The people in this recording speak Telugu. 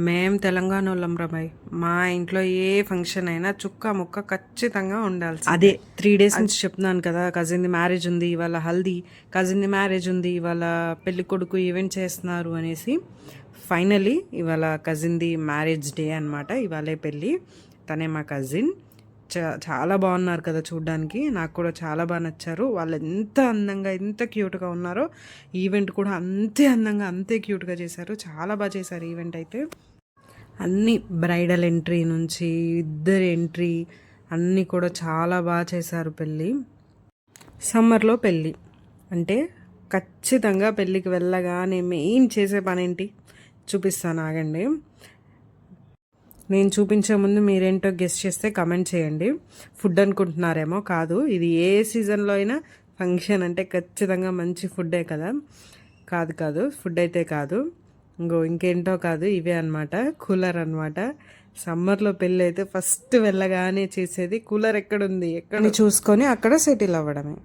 మేం తెలంగాణ వాళ్ళం రమాయ్. మా ఇంట్లో ఏ ఫంక్షన్ అయినా చుక్క ముక్క ఖచ్చితంగా ఉండాల్సి. అదే 3 days నుంచి చెప్తున్నాను కదా, కజిన్ది మ్యారేజ్ ఉంది, ఇవాళ హల్దీ, కజిన్ది మ్యారేజ్ ఉంది, ఇవాళ పెళ్లి కొడుకు ఈవెంట్ చేస్తున్నారు అనేసి. ఫైనలీ ఇవాళ కజిన్ది మ్యారేజ్ డే అనమాట. ఇవాళే పెళ్ళి. తనే మా కజిన్. చాలా బాగున్నారు కదా చూడ్డానికి. నాకు కూడా చాలా బాగా నచ్చారు. వాళ్ళు ఎంత అందంగా ఎంత క్యూట్గా ఉన్నారో ఈవెంట్ కూడా అంతే అందంగా అంతే క్యూట్గా చేశారు. చాలా బాగా చేశారు ఈవెంట్ అయితే. అన్నీ బ్రైడల్ ఎంట్రీ నుంచి ఇద్దరు ఎంట్రీ అన్నీ కూడా చాలా బాగా చేశారు. పెళ్ళి సమ్మర్లో పెళ్ళి అంటే ఖచ్చితంగా పెళ్ళికి వెళ్ళగానే మెయిన్ చేసే పని ఏంటి చూపిస్తాను, ఆగండి. నేను చూపించే ముందు మీరేంటో గెస్ చేస్తే కమెంట్ చేయండి. ఫుడ్ అనుకుంటున్నారేమో, కాదు. ఇది ఏ సీజన్లో అయినా ఫంక్షన్ అంటే ఖచ్చితంగా మంచి ఫుడ్డే కదా. కాదు కాదు, ఫుడ్ అయితే కాదు. ఇంకేంటో కాదు, ఇవే అనమాట. కూలర్ అనమాట. సమ్మర్లో పెళ్ళి అయితే ఫస్ట్ వెళ్ళగానే చేసేది కూలర్ ఎక్కడుంది ఎక్కడ చూసుకొని అక్కడ సెటిల్ అవ్వడమే.